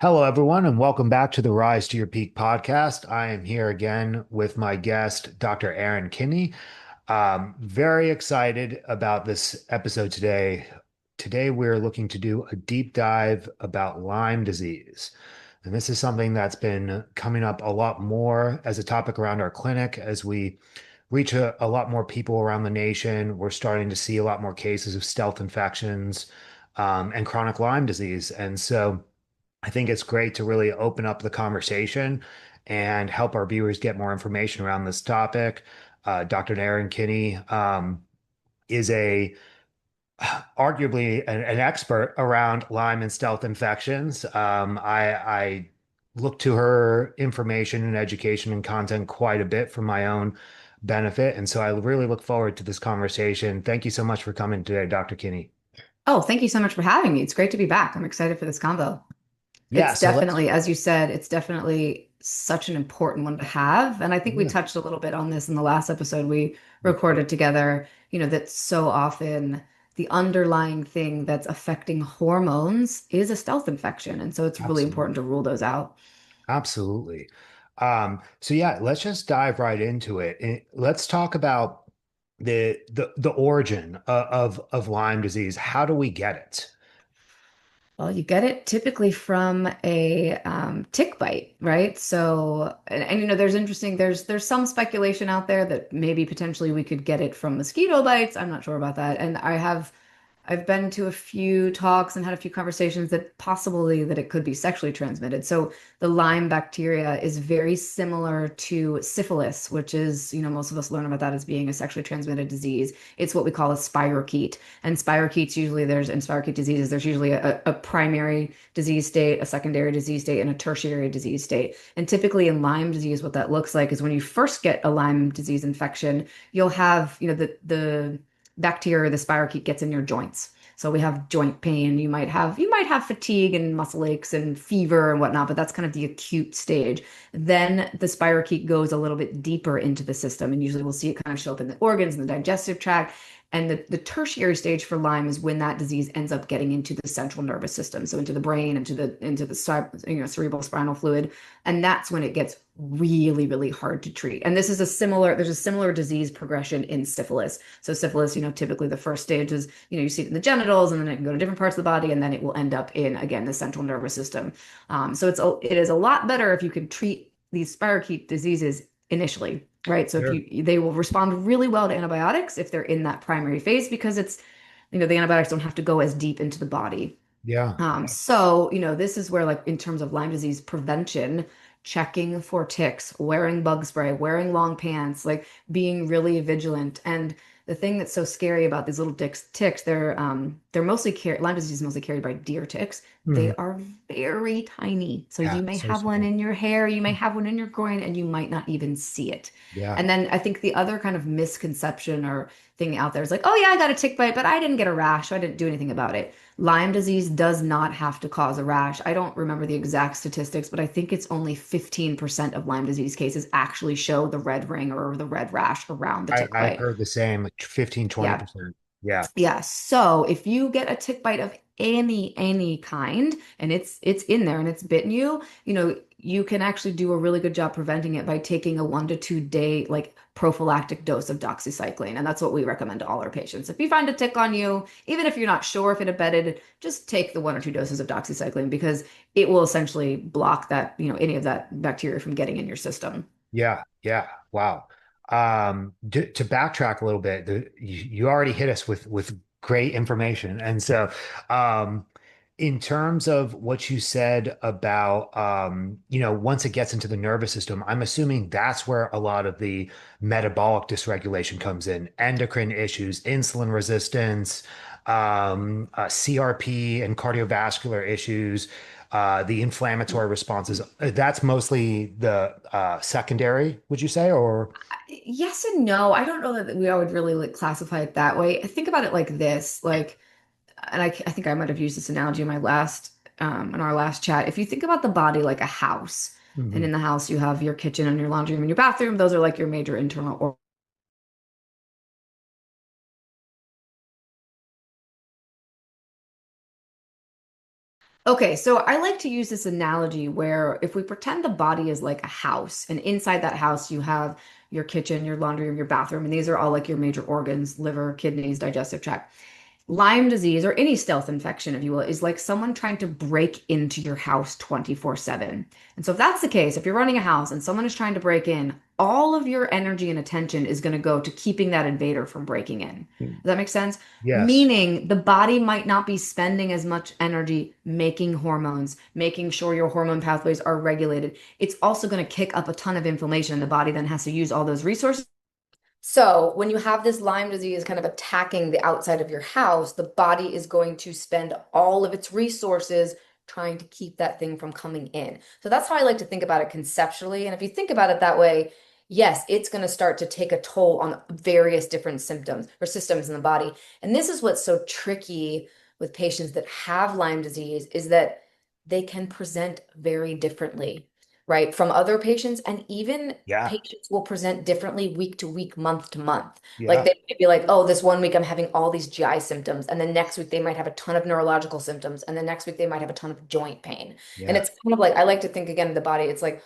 Hello, everyone, and welcome back to the Rise to Your Peak podcast. I am here again with my guest, Dr. Erin Kinney. Very excited about this episode today. Today, we're looking to do a deep dive about Lyme disease. And this is something that's been coming up a lot more as a topic around our clinic as we reach a lot more people around the nation. We're starting to see a lot more cases of stealth infections and chronic Lyme disease. And so, I think it's great to really open up the conversation and help our viewers get more information around this topic. Dr. Erin Kinney is a arguably an expert around Lyme and stealth infections. I look to her information and education and content quite a bit for my own benefit, and so I really look forward to this conversation. Thank you so much for coming today, Dr. Kinney. Oh, thank you so much for having me. It's great to be back. I'm excited for this convo. Yeah, It's so let's. definitely, as you said, it's definitely such an important one to have. And I think we Yeah, touched a little bit on this in the last episode we recorded together, that so often the underlying thing that's affecting hormones is a stealth infection. And so it's really important absolutely. to rule those out. Absolutely. So yeah, let's just dive right into it. Let's talk about the origin of Lyme disease. How do we get it? Well, you get it typically from a tick bite, right? So, there's there's some speculation out there that maybe potentially we could get it from mosquito bites. I'm not sure about that. And I've been to a few talks and had a few conversations that possibly that it could be sexually transmitted. So the Lyme bacteria is very similar to syphilis, which is, most of us learn about that as being a sexually transmitted disease. It's what we call a spirochete. And spirochetes usually in spirochete diseases, there's usually a primary disease state, a secondary disease state, and a tertiary disease state. And typically in Lyme disease, what that looks like is when you first get a Lyme disease infection, you'll have, the bacteria, the spirochete gets in your joints. So we have joint pain. You might have fatigue and muscle aches and fever and whatnot, but that's kind of the acute stage. Then the spirochete goes a little bit deeper into the system, and usually we'll see it kind of show up in the organs and the digestive tract. And the tertiary stage for Lyme is when that disease ends up getting into the central nervous system, so into the brain, into the cerebral spinal fluid, and that's when it gets really, really hard to treat. And there's a similar disease progression in syphilis. So syphilis, typically the first stage is, you see it in the genitals, and then it can go to different parts of the body, and then it will end up in, again, the central nervous system. It is a lot better if you can treat these spirochete diseases initially, right? So if Sure. they will respond really well to antibiotics if they're in that primary phase because the antibiotics don't have to go as deep into the body. Yeah. This is where, like, in terms of Lyme disease prevention, checking for ticks, wearing bug spray, wearing long pants, like being really vigilant. And the thing that's so scary about these little ticks, they're mostly carried, Lyme disease is mostly carried by deer ticks. Mhm. They are very tiny. So Yeah. you may So have one small. in your hair, you may have one in your groin, and you might not even see it. Yeah. And then I think the other kind of misconception or thing out there is like, oh yeah, I got a tick bite, but I didn't get a rash, so I didn't do anything about it. Lyme disease does not have to cause a rash. I don't remember the exact statistics, but I think it's only 15% of Lyme disease cases actually show the red ring or the red rash around the tick I've bite. heard the same, like 15, Yeah. 20%. Yeah. Yeah. So if you get a tick bite of any kind and it's in there and it's bitten you, you can actually do a really good job preventing it by taking a 1 to 2 day like prophylactic dose of doxycycline. And that's what we recommend to all our patients. If you find a tick on you, even if you're not sure if it embedded, just take the 1 or 2 doses of doxycycline because it will essentially block that, any of that bacteria from getting in your system. Yeah. Yeah. Wow. To backtrack a little bit, you already hit us with great information. And so, um, in terms of what you said about, once it gets into the nervous system, I'm assuming that's where a lot of the metabolic dysregulation comes in, endocrine issues, insulin resistance, CRP and cardiovascular issues, the inflammatory responses. That's mostly the secondary, would you say, or? Yes and no. I don't know that we would really like classify it that way. I think about it like this, like, and I think I might have used this analogy in our last chat. If you think about the body like a house, and Mhm. in the house you have your kitchen and your laundry room and your bathroom, those are like your major internal. Okay, so I like to use this analogy where if we pretend the body is like a house, and inside that house you have your kitchen, your laundry room, your bathroom, and these are all like your major organs, liver, kidneys, digestive tract. Lyme disease, or any stealth infection, if you will, is like someone trying to break into your house 24/7. And so, if that's the case, if you're running a house and someone is trying to break in, all of your energy and attention is going to go to keeping that invader from breaking in. Does that make sense? Yes. Meaning the body might not be spending as much energy making hormones, making sure your hormone pathways are regulated. It's also going to kick up a ton of inflammation. The body then has to use all those resources. So, when you have this Lyme disease kind of attacking the outside of your house, the body is going to spend all of its resources trying to keep that thing from coming in. So, that's how I like to think about it conceptually. And if you think about it that way, yes, it's going to start to take a toll on various different symptoms or systems in the body. And this is what's so tricky with patients that have Lyme disease is that they can present very differently, right, from other patients. And even Yeah. patients will present differently week to week, month to month. Like Yeah. they might be like, oh, this one week I'm having all these GI symptoms. And then next week they might have a ton of neurological symptoms. And the next week they might have a ton of joint pain. And Yeah. it's kind of like, I like to think again, of the body, it's like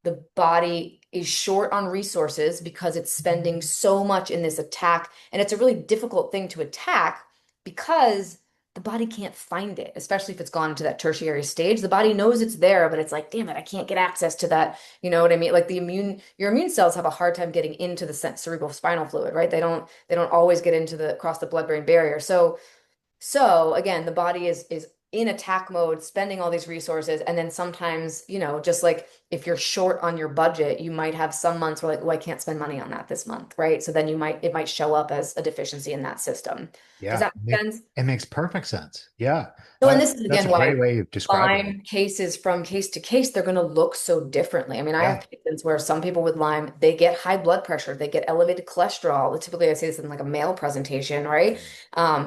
the body is short on resources because it's spending so much in this attack. And it's a really difficult thing to attack because the body can't find it, especially if it's gone to that tertiary stage. The body knows it's there, but it's like, damn it, I can't get access to that. You know what I mean? Like your immune cells have a hard time getting into the cerebral spinal fluid, right? They don't always get into the across the blood-brain barrier. So again, the body is in attack mode, spending all these resources, and then sometimes, just like if you're short on your budget, you might have some months where like, oh, I can't spend money on that this month, right? So then it might show up as a deficiency in that system. Does Yeah. that make sense? It makes perfect sense. Yeah. So, and this is That's again a why great way of describing it. Lyme cases from case to case, they're going to look so differently. I mean, I Yeah. have patients where some people with Lyme, they get high blood pressure, they get elevated cholesterol. Typically, I say this in like a male presentation, right?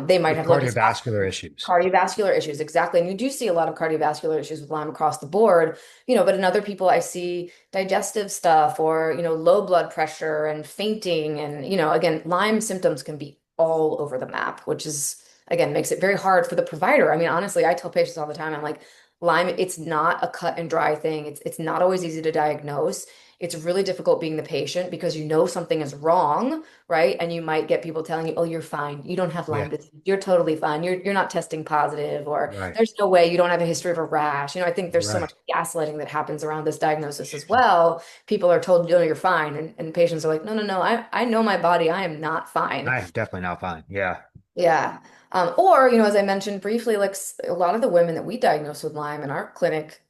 They might With have low cardiovascular testosterone, issues. cardiovascular issues, exactly. And you do see a lot of cardiovascular issues with Lyme across the board, but in other people, I see digestive stuff or, low blood pressure and fainting. And, again, Lyme symptoms can be all over the map, which is again makes it very hard for the provider. I mean, honestly, I tell patients all the time, I'm like, Lyme, it's not a cut and dry thing. It's not always easy to diagnose. It's really difficult being the patient because you know something is wrong, right? And you might get people telling you, "Oh, you're fine. You don't have Yeah. Lyme disease. You're totally fine. You're not testing positive, or Right. there's no way you don't have a history of a rash." I think there's so Right. much gaslighting that happens around this diagnosis as well. People are told, "No, you're fine," and patients are like, "No, no, no. I know my body. I am not fine." I am definitely not fine. Yeah. Yeah. Or, as I mentioned briefly, like a lot of the women that we diagnose with Lyme in our clinic,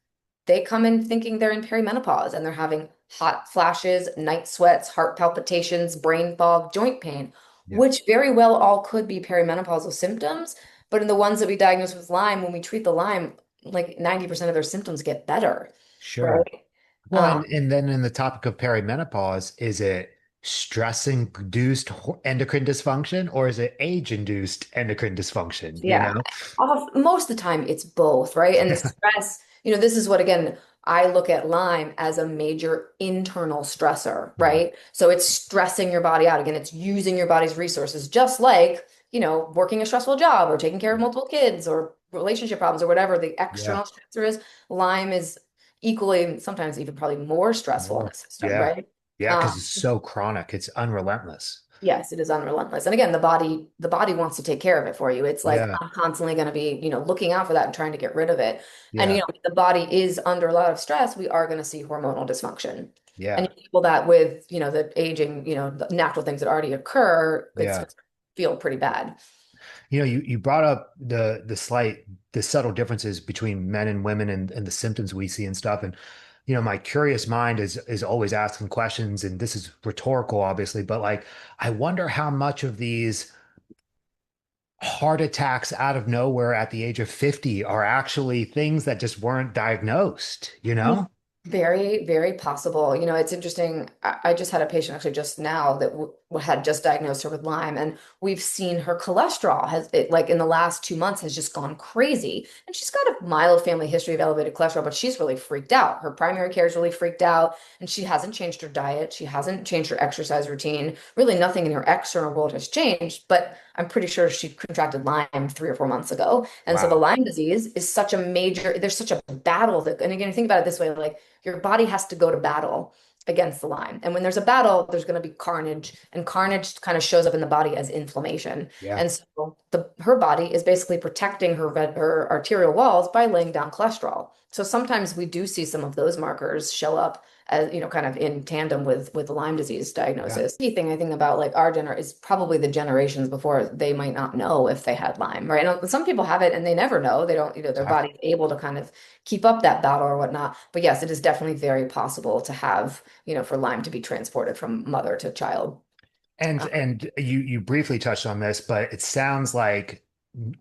they come in thinking they're in perimenopause and they're having hot flashes, night sweats, heart palpitations, brain fog, joint pain, Yeah. which very well all could be perimenopausal symptoms. But in the ones that we diagnose with Lyme, when we treat the Lyme, like 90% of their symptoms get better, Sure. right? Well, Um, and then in the topic of perimenopause, is it stress-induced endocrine dysfunction or is it age-induced endocrine dysfunction? You Yeah. know? Most of the time it's both, right? And the stress, this is what, again, I look at Lyme as a major internal stressor, Mhm. right? So it's stressing your body out. Again, it's using your body's resources, just like, working a stressful job or taking care of multiple kids or relationship problems or whatever the Yeah. external stressor is. Lyme is equally, sometimes even probably more stressful in More. the system, Yeah. right? Yeah, Um, because it's so chronic. It's unrelentless. Yes, it is unrelentless. And again, the body wants to take care of it for you. It's like Yeah. I'm constantly going to be, looking out for that and trying to get rid of it. And Yeah. if the body is under a lot of stress, we are going to see hormonal dysfunction. And Yeah. you couple that with, the aging, the natural things that already occur, it's Yeah. going to feel pretty bad. You brought up the subtle differences between men and women and the symptoms we see and stuff. And my curious mind is always asking questions, and this is rhetorical, obviously, but like I wonder how much of these heart attacks out of nowhere at the age of 50 are actually things that just weren't diagnosed, you Mm. know? Very, very possible. It's interesting. I just had a patient actually just now that had just diagnosed her with Lyme, and we've seen her cholesterol has it like in the last 2 months has just gone crazy. And she's got a mild family history of elevated cholesterol, but she's really freaked out. Her primary care is really freaked out, and she hasn't changed her diet. She hasn't changed her exercise routine. Really, nothing in her external world has changed, but I'm pretty sure she contracted Lyme 3 or 4 months ago. And so the Wow. Lyme disease is such a major, there's such a battle that, and again, think about it this way, like your body has to go to battle against the Lyme. And when there's a battle, there's going to be carnage, and carnage kind of shows up in the body as inflammation. Yeah. And so her body is basically protecting her arterial walls by laying down cholesterol. So sometimes we do see some of those markers show up as, kind of in tandem with the Lyme disease Yeah. diagnosis. The thing I think about like our is probably the generations before they might not know if they had Lyme, right? And some people have it and they never know. They don't, their Exactly. body's able to kind of keep up that battle or whatnot. But yes, it is definitely very possible to have, for Lyme to be transported from mother to child. And you briefly touched on this, but it sounds like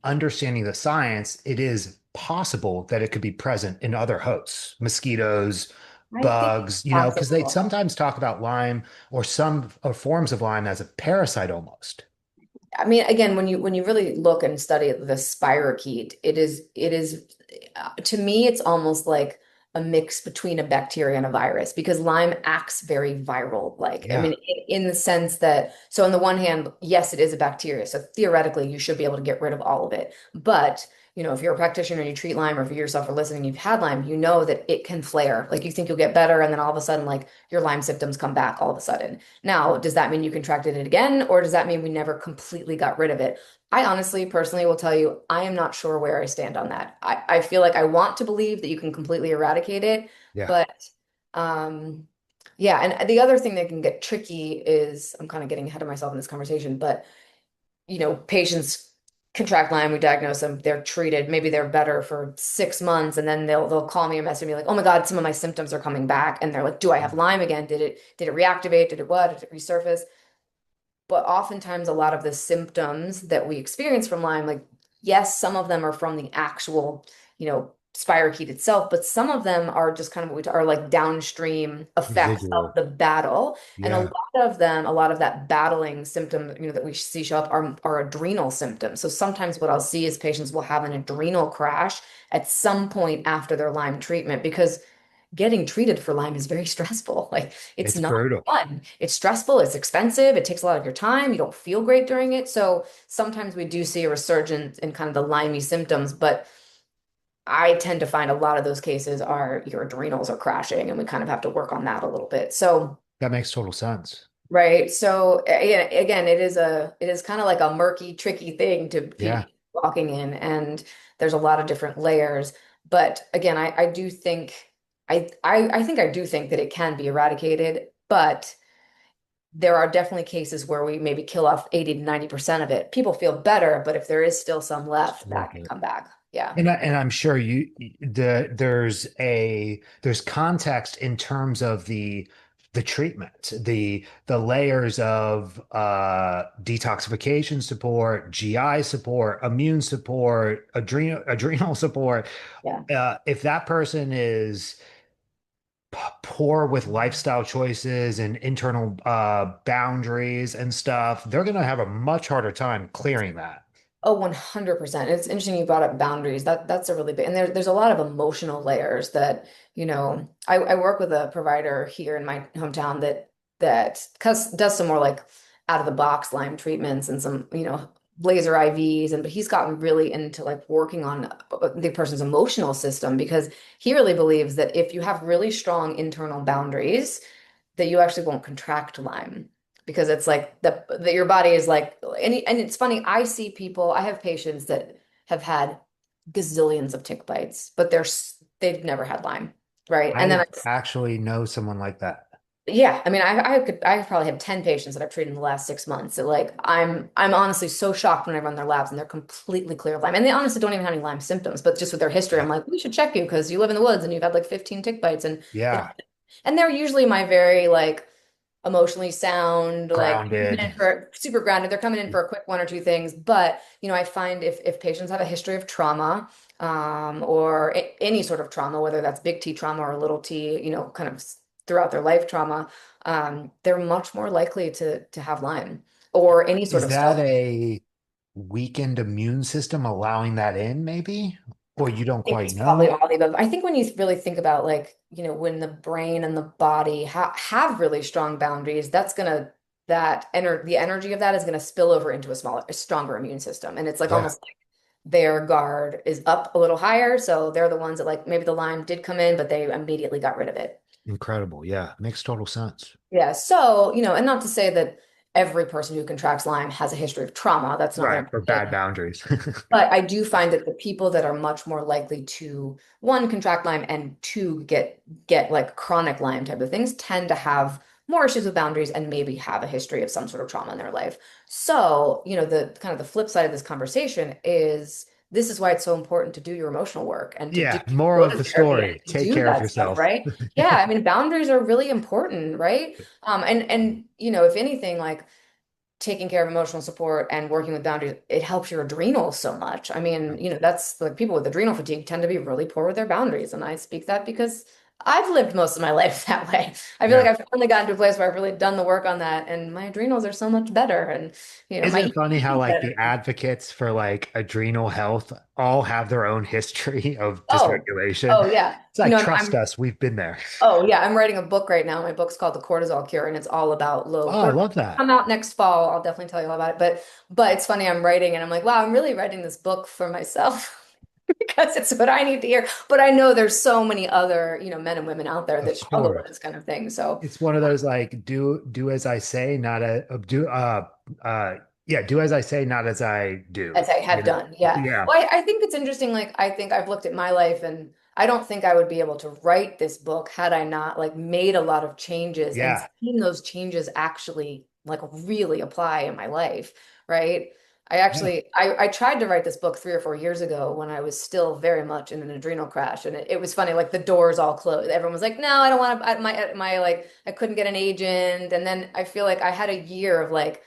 understanding the science, it is possible that it could be present in other hosts, mosquitoes, I think it's bugs, because they possible. sometimes talk about Lyme or some forms of Lyme as a parasite almost. I mean, again, when you really look and study the spirochete, it is to me, it's almost like a mix between a bacteria and a virus because Lyme acts very viral like. I Yeah. mean, in the sense that, so on the one hand, yes, it is a bacteria. So theoretically, you should be able to get rid of all of it. But, if you're a practitioner and you treat Lyme, or if you yourself are listening, you've had Lyme, you know that it can flare. Like you think you'll get better, and then all of a sudden, like your Lyme symptoms come back all of a sudden. Now, does that mean you contracted it again, or does that mean we never completely got rid of it? I honestly, personally will tell you, I am not sure where I stand on that. I feel like I want to believe that you can completely eradicate it, Yeah. but um, yeah. And the other thing that can get tricky is I'm kind of getting ahead of myself in this conversation, but patients contract Lyme, we diagnose them, they're treated, maybe they're better for 6 months, and then they'll call me a message and be like, "Oh my God, some of my symptoms are coming back," and they're like, "Do I have Lyme again? Did it reactivate? Did it what? Did it resurface?" But oftentimes, a lot of the symptoms that we experience from Lyme, like, yes, some of them are from the actual, spirochete itself, but some of them are just kind of what we are like downstream effects of Residual. the battle. And a Yeah. lot of them, a lot of that battling symptom, that we see show up are adrenal symptoms. So sometimes what I'll see is patients will have an adrenal crash at some point after their Lyme treatment because getting treated for Lyme is very stressful. Like it's It's not brutal. fun. It's stressful, it's expensive, it takes a lot of your time, you don't feel great during it. So sometimes we do see a resurgence in kind of the Lyme symptoms, but I tend to find a lot of those cases are your adrenals are crashing and we kind of have to work on that a little bit. So That makes total sense. right. So yeah, again, it is kind of like a murky, tricky thing to Yeah. be walking in, and there's a lot of different layers. But again, I do think I think I do think that it can be eradicated, but there are definitely cases where we maybe kill off 80 to 90% of it. People feel better, but if there is still some It's left, that worth can it. come back. Yeah. And I'm sure there's context in terms of the treatment, the layers of detoxification support, GI support, immune support, adrenal support. Yeah. If that person is poor with lifestyle choices and internal boundaries and stuff, they're going to have a much harder time clearing that. Oh, 100%. It's interesting you brought up boundaries. That's a really big, and there's a lot of emotional layers that, I work with a provider here in my hometown that does some more like out of the box Lyme treatments and some, laser IVs, but he's gotten really into like working on the person's emotional system because he really believes that if you have really strong internal boundaries, that you actually won't contract Lyme because it's like that your body is like and it's funny. I have patients that have had gazillions of tick bites, but they've never had Lyme, right? And then I actually know someone like that. yeah, I mean, I probably have 10 patients that I've treated in the last 6 months. So like I'm honestly so shocked when I run their labs and they're completely clear of Lyme. And they honestly don't even have any Lyme symptoms, but just with their history, Yeah. I'm like, we should check you because you live in the woods and you've had like 15 tick bites and they don't. Yeah. And they're usually my very like emotionally sound, like coming Grounded. in for super grounded. They're coming in for a quick one or two things. But, I find if patients have a history of trauma, or any sort of trauma, whether that's big T trauma or little t, kind of throughout their life trauma, they're much more likely to have Lyme or any sort Is of that cell. a weakened immune system allowing that in, maybe? Or you don't Think quite it's probably know? all the above. I think when you really think about like, when the brain and the body have really strong boundaries, the energy of that is gonna spill over into a stronger immune system. And it's like Yeah, almost like their guard is up a little higher. So they're the ones that like maybe the Lyme did come in, but they immediately got rid of it. incredible. Yeah, makes total sense. Yeah. So, and not to say that every person who contracts Lyme has a history of trauma. That's not what Right, I'm or bad saying. boundaries. But I do find that the people that are much more likely to, one, contract Lyme and two, get like chronic Lyme type of things tend to have more issues with boundaries and maybe have a history of some sort of trauma in their life. So, the kind of the flip side of this conversation is this is why it's so important to do your emotional work and to Yeah, moral go of to the therapy story, and to take do care of that stuff, yourself. right? Yeah, I mean, boundaries are really important, right? And if anything, like taking care of emotional support and working with boundaries, it helps your adrenals so much. I mean, that's like people with adrenal fatigue tend to be really poor with their boundaries. And I speak that because I've lived most of my life that way. I feel like Yeah. I've finally gotten to a place where I've really done the work on that and my adrenals are so much better and Isn't my it funny how EQ is like the better. advocates for like adrenal health all have their own history of Oh, dysregulation? oh yeah. It's like, trust I'm us, we've been there. Oh yeah, I'm writing a book right now. My book's called The Cortisol Cure, and it's all about low Oh, I cortisol. love that. Come out next fall. I'll definitely tell you all about it. But it's funny, I'm writing and I'm like, wow, I'm really writing this book for myself because it's what I need to hear. But I know there's so many other, men and women out there that Of struggle with course. this kind of thing. So It's one of those like do as I say, not do yeah, do as I say, not as I do. as I have done. Yeah. Yeah. Well, I think it's interesting. Like, I think I've looked at my life and I don't think I would be able to write this book had I not like made a lot of changes and Yeah. seen those changes actually like really apply in my life. Right. I tried to write this book 3 or 4 years ago when I was still very much in an adrenal crash. And it was funny, like the doors all closed. Everyone was like, no, I don't want to, like, I couldn't get an agent. And then I feel like I had a year of like,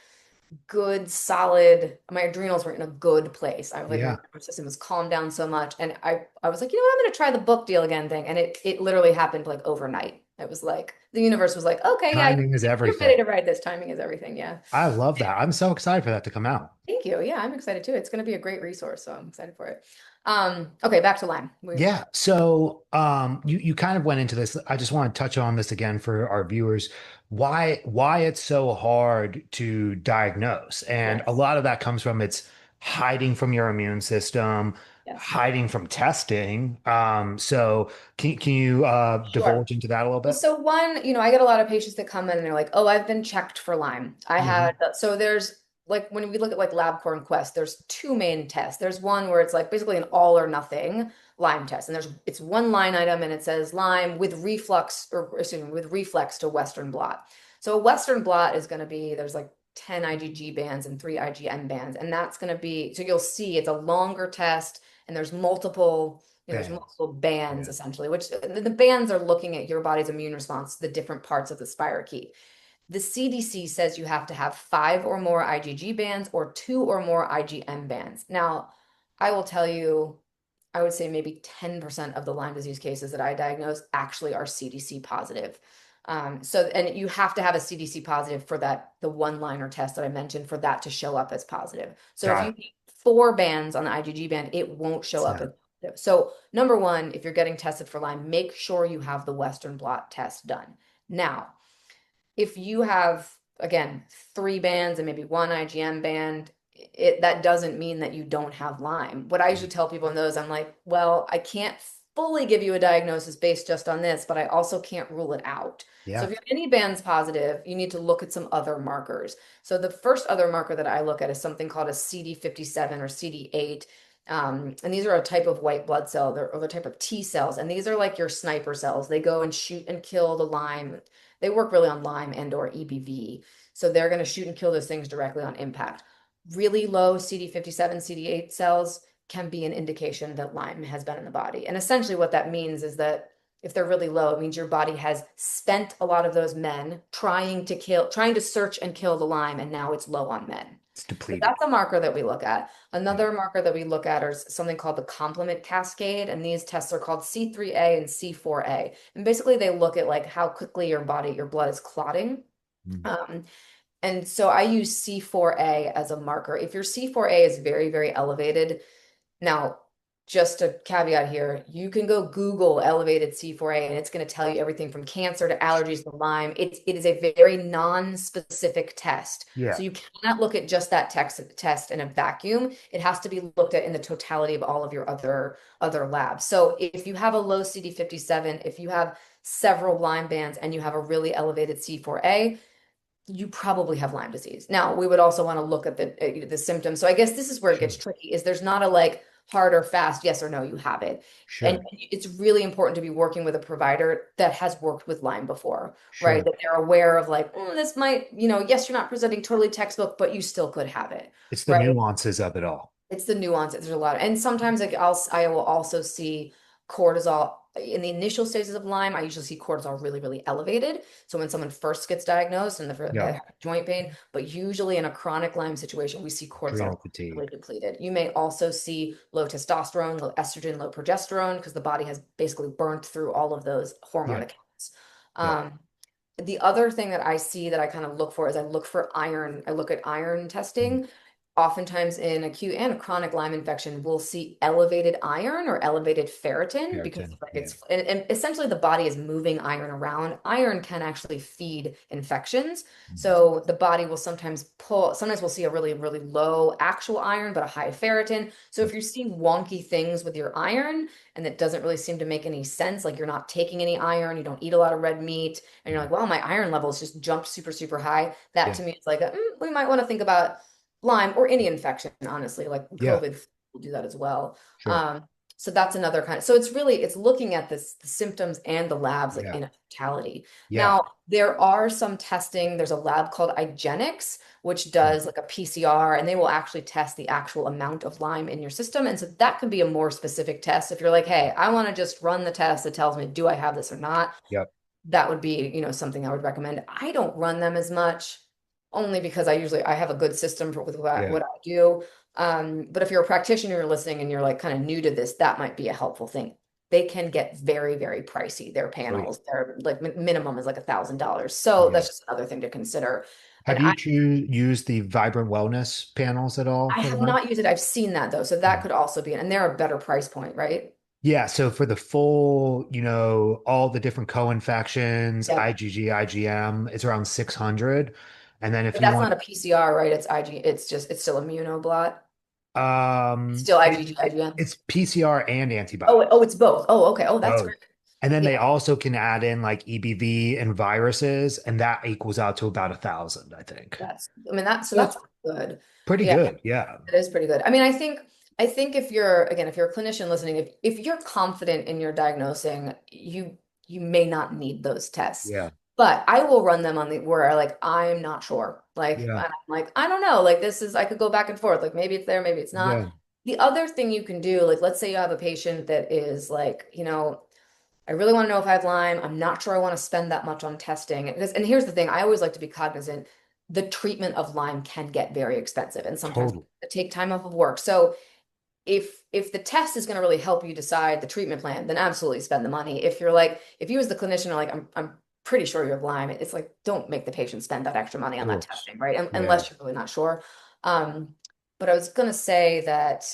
good, solid, my adrenals were in a good place. I was like, my Yeah. nervous system was calmed down so much. And I was like, you know what, I'm gonna try the book deal again thing. And it literally happened like overnight. It was like the universe was like, okay, yeah, Timing is you're ready everything. to write this. Timing is everything. Yeah. I love that. I'm so excited for that to come out. Thank you. Yeah, I'm excited too. It's gonna be a great resource, so I'm excited for it. Okay, back to Lyme. Yeah. So you kind of went into this. I just want to touch on this again for our viewers. Why it's so hard to diagnose. And a Yes. lot of that comes from it's hiding from your immune system, Yes. hiding from testing. So can you Sure. divulge into that a little Well, bit? so one, I get a lot of patients that come in and they're like, "Oh, I've been checked for Lyme." Hmm. So there's like when we look at like LabCorp and Quest, there's two main tests. There's one where it's like basically an all or nothing Lyme test, and it's one line item and it says Lyme with reflux or excuse me, with reflex to Western blot. So a Western blot is going to be there's like 10 IgG bands and 3 IgM bands, and that's going to be so you'll see it's a longer test and there's Bam. multiple bands Yeah. essentially, which the bands are looking at your body's immune response to the different parts of the spirochete. The CDC says you have to have 5 or more IgG bands or 2 or more IgM bands. Now, I will tell you, I would say maybe 10% of the Lyme disease cases that I diagnose actually are CDC positive. And you have to have a CDC positive for the one liner test that I mentioned for that to show up as positive. So if you Got need 4 bands on the IgG band, it won't show up as it. positive. So number one, if you're getting tested for Lyme, make sure you have the Western blot test done. Now, if you have again 3 bands and maybe one IgM band, that doesn't mean that you don't have Lyme. What I usually tell people in those, I'm like, well, I can't fully give you a diagnosis based just on this, but I also can't rule it out. So Yeah. if you have any bands positive, you need to look at some other markers. So the first other marker that I look at is something called a CD57 or CD8. And these are a type of white blood cell, or the type of T cells, and these are like your sniper cells. They go and shoot and kill the Lyme. They work really on Lyme and or EBV. So they're going to shoot and kill those things directly on impact. Really low CD57, CD8 cells can be an indication that Lyme has been in the body. And essentially what that means is that if they're really low, it means your body has spent a lot of those men trying to search and kill the Lyme, and now it's low on men. It's So depleted. that's a marker that we look at. Yeah. Another marker that we look at is something called the complement cascade, and these tests are called C3A and C4A. And basically, they look at like how quickly your blood is clotting. Mm. Um, and so I use C4A as a marker. If your C4A is very, very elevated, now, just a caveat here, you can go Google elevated C4A and it's going to tell you everything from cancer to allergies to Lyme. It is a very non-specific test. Yeah. So you cannot look at just that test in a vacuum. It has to be looked at in the totality of all of your other labs. So if you have a low CD57, if you have several Lyme bands and you have a really elevated C4A, you probably have Lyme disease. Now, we would also want to look at the symptoms. So I guess this is where it Sure. gets tricky, is there's not a like hard or fast yes or no, you have it. And Sure. it's really important to be working with a provider that has worked with Lyme before, right? Sure. That they're aware of like, this might, yes, you're not presenting totally textbook, but you still could have it, It's the right? nuances of it all. It's the nuances. There's a lot and sometimes like I will also see cortisol in the initial stages of Lyme. I usually see cortisol really, really elevated. So when someone first gets diagnosed and Yeah. they have joint pain, but usually in a chronic Lyme situation, we see cortisol Adrenal really fatigue. depleted. You may also see low testosterone, low estrogen, low progesterone because the body has basically burnt through all of those hormone Yeah. accounts. Yeah. The other thing that I see that I kind of look for is I look for iron. I look at iron Mm. testing. Oftentimes in acute and chronic Lyme infection, we'll see elevated iron or elevated ferritin because Keratin. like Yeah. and essentially the body is moving iron around. Iron can actually feed infections. Mm. So the body will sometimes we'll see a really, really low actual iron, but a high ferritin. So Yeah. if you see wonky things with your iron and it doesn't really seem to make any sense, like you're not taking any iron, you don't eat a lot of red meat, and you're Mm. like, wow, my iron levels just jumped super, super high. That Yeah. to me is like, we might want to think about Lyme or any infection, honestly, like Yeah. COVID will do that as well. Sure. So that's another kind of, so it's looking at the symptoms and the labs like Yeah. in a totality. Yeah. Now, there are some testing, there's a lab called IGeneX, which Mm. does like a PCR, and they will actually test the actual amount of Lyme in your system. And so that can be a more specific test. If you're like, hey, I want to just run the test that tells me, do I have this or not? Yep. That would be, something I would recommend. I don't run them as much, only because I have a good system for with Yeah. what I do. But if you're a practitioner, you're listening and you're like kind of new to this, that might be a helpful thing. They can get very, very pricey. Their Oh, yeah. panels, their like minimum is like $1,000. So Yeah. that's just another thing to consider. And Have you used the Vibrant Wellness panels at all I for have Lyme? not used it. I've seen that though, so that Mm. could also be, and they're a better price point, right? Yeah, so for the full, all the different co-infections, Yep. IgG, IgM, it's around 600. And then if But you that's want not a PCR, right? It's IG. It's still immunoblot. It's um still it, IgG, IgM. it's PCR and Oh, antibody. oh, it's both. Oh, okay. Oh, that's Both. great. And then Yeah, they also can add in like EBV and viruses, and that equals out to about 1,000, I think. I mean that so So that's that's good. pretty Yeah, good. Yeah. it is pretty good. I mean, I think if you're again, if you're a clinician listening, if you're confident in your diagnosing, you may not need those tests. Yeah. But I will run them on the where I'm not sure. Like Yeah. I'm like, I don't know. Like this is I could go back and forth. Like maybe it's there, maybe it's not. Yeah. The other thing you can do, like let's say you have a patient that is like, I really want to know if I have Lyme. I'm not sure I want to spend that much on testing. And here's the thing, I always like to be cognizant. The treatment of Lyme can get very expensive, and sometimes Totally. take time off of work. So if the test is going to really help you decide the treatment plan, then absolutely spend the money. If you're like, if you as the clinician are like, I'm pretty sure you have Lyme, it's like, don't make the patient spend that extra money Of on that course. testing, right? Yeah. Unless you're really not sure. Um, but I was going to say that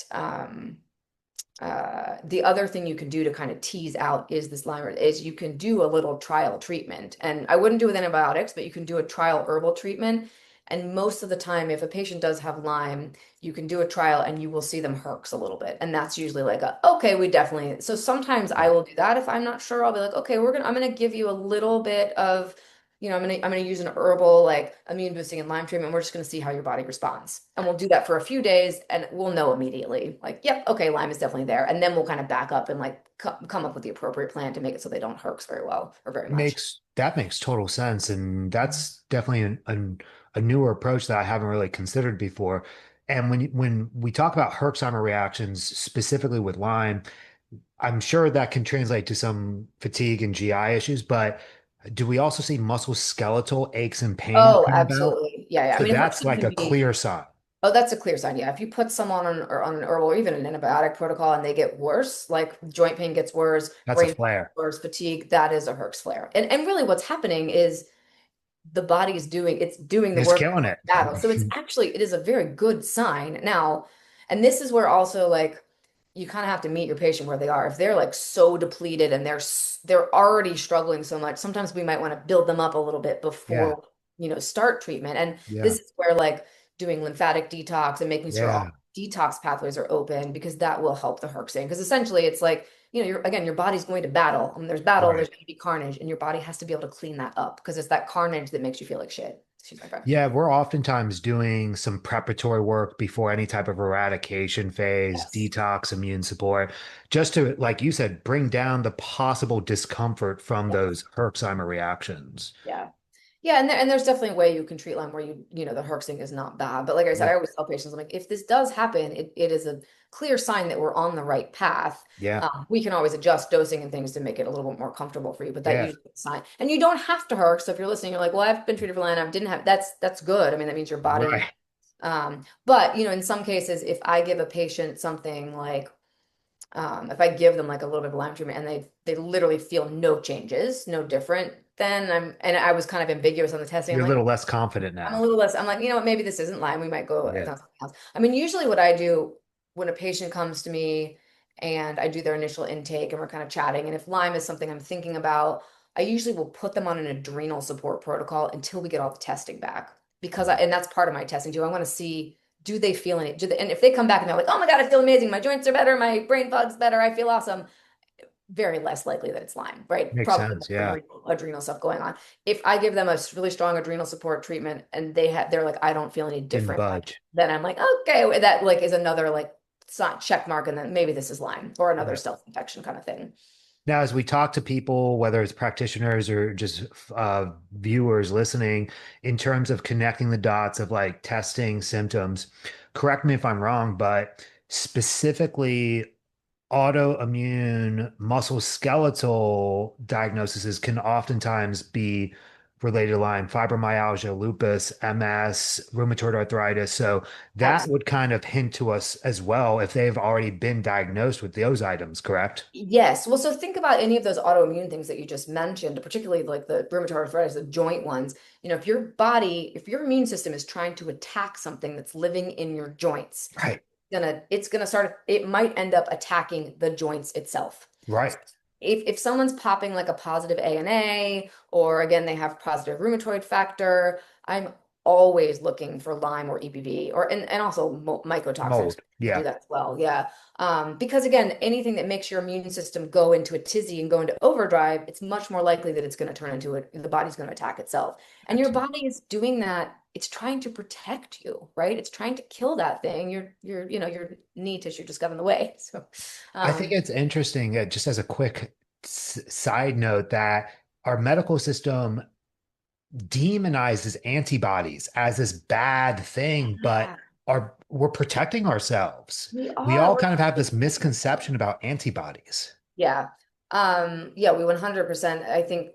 the other thing you can do to kind of tease out is this Lyme is you can do a little trial treatment. And I wouldn't do with antibiotics, but you can do a trial herbal treatment. And most of the time, if a patient does have Lyme, you can do a trial and you will see them herx a little bit. And that's usually like okay, we definitely. So sometimes I will do that if I'm not sure. I'll be like, okay, I'm gonna give you a little bit of I'm gonna use an herbal like immune boosting and Lyme treatment. We're just gonna see how your body responds, and we'll do that for a few days, and we'll know immediately. Like, yep, okay, Lyme is definitely there, and then we'll kind of back up and like come up with the appropriate plan to make it so they don't herx very well or very much. That makes total sense, and that's definitely a newer approach that I haven't really considered before. And when we talk about Herxheimer reactions specifically with Lyme, I'm sure that can translate to some fatigue and GI issues, but do we also see musculoskeletal aches and pains Oh, come about? absolutely, yeah, yeah. I So mean, that's herpes like can a be clear sign. Oh, that's a clear sign. Yeah. If you put someone on an herbal or even an antibiotic protocol and they get worse, like joint pain gets worse, That's a brain fog gets flare. worse, fatigue, that is a Herx flare. And really what's happening is the body is doing the It's work killing of it. battle. So it is a very good sign. Now, and this is where also like you kind of have to meet your patient where they are. If they're like so depleted and they're already struggling so much, sometimes we might want to build them up a little bit Yeah. before, start treatment. And Yeah. this is where like doing lymphatic detox and making sure Yeah. all detox pathways are open because that will help the herxing. Because essentially it's like your body's going to battle. There's battle, Right. there's going to be carnage, and your body has to be able to clean that up because it's that carnage that makes you feel like shit. Excuse my French. Yeah, we're oftentimes doing some preparatory work before any type of eradication phase, Yes. detox, immune support, just to, like you said, bring down the possible discomfort from Yes. those Herxheimer reactions. Yeah. Yeah, and there's definitely a way you can treat Lyme where the herxing is not bad. But like I said, Yeah. I always tell patients, I'm like, if this does happen, it is a clear sign that we're on the right path. Yeah. We can always adjust dosing and things to make it a little bit more comfortable for you, but that Yeah. usually is a sign. And you don't have to herx. So if you're listening, you're like, well, I've been treated for Lyme, I didn't have that's good. I mean, that means your body. Right. But in some cases, if I give a patient something like if I give them like a little bit of Lyme treatment and they literally feel no changes, no different, then I was kind of ambiguous on the testing. I'm You're a like, little less confident I'm a now. little less, I'm like, what, maybe this isn't Lyme. We might go Yeah. attempt something else. I mean, usually what I do when a patient comes to me and I do their initial intake and we're kind of chatting, and if Lyme is something I'm thinking about, I usually will put them on an adrenal support protocol until we get all the testing back. And that's part of my testing too. I want to see, do they feel any, and if they come back and they're like, oh my God, I feel amazing. My joints are better. My brain fog's better. I feel awesome, very less likely that it's Lyme, right? Makes Probably sense. more Yeah. adrenal stuff going on. If I give them a really strong adrenal support treatment and they're like, I don't feel any Didn't different, budge. then I'm like, okay, that like is another like check mark, and then maybe this is Lyme or another Yeah. self-infection kind of thing. Now, as we talk to people, whether it's practitioners or just viewers listening, in terms of connecting the dots of like testing symptoms, correct me if I'm wrong, but specifically autoimmune musculoskeletal diagnoses can oftentimes be related to Lyme, fibromyalgia, lupus, MS, rheumatoid arthritis. So that Absolutely. would kind of hint to us as well if they've already been diagnosed with those items, correct? Yes. Well, so think about any of those autoimmune things that you just mentioned, particularly like the rheumatoid arthritis, the joint ones. If your immune system is trying to attack something that's living in your joints, Right. it might end up attacking the joints itself. Right. If someone's popping like a positive ANA, or again they have positive rheumatoid factor, I'm always looking for Lyme or EBV, and also mycotoxins Mold. do Yeah. that as well. Yeah. Because again, anything that makes your immune system go into a tizzy and go into overdrive, it's much more likely that it's going to turn into it. The body's going to attack itself, and your Absolutely. body is doing that. It's trying to protect you, right? It's trying to kill that thing. Your knee tissue just got in the way. So, I think um, it's interesting, just as a quick side note, that our medical system demonizes antibodies as this bad thing, but yeah. we're protecting ourselves. We We are. all We're kind of have totally this protecting misconception ourselves. about antibodies. Yeah. Yeah, we 100%. I think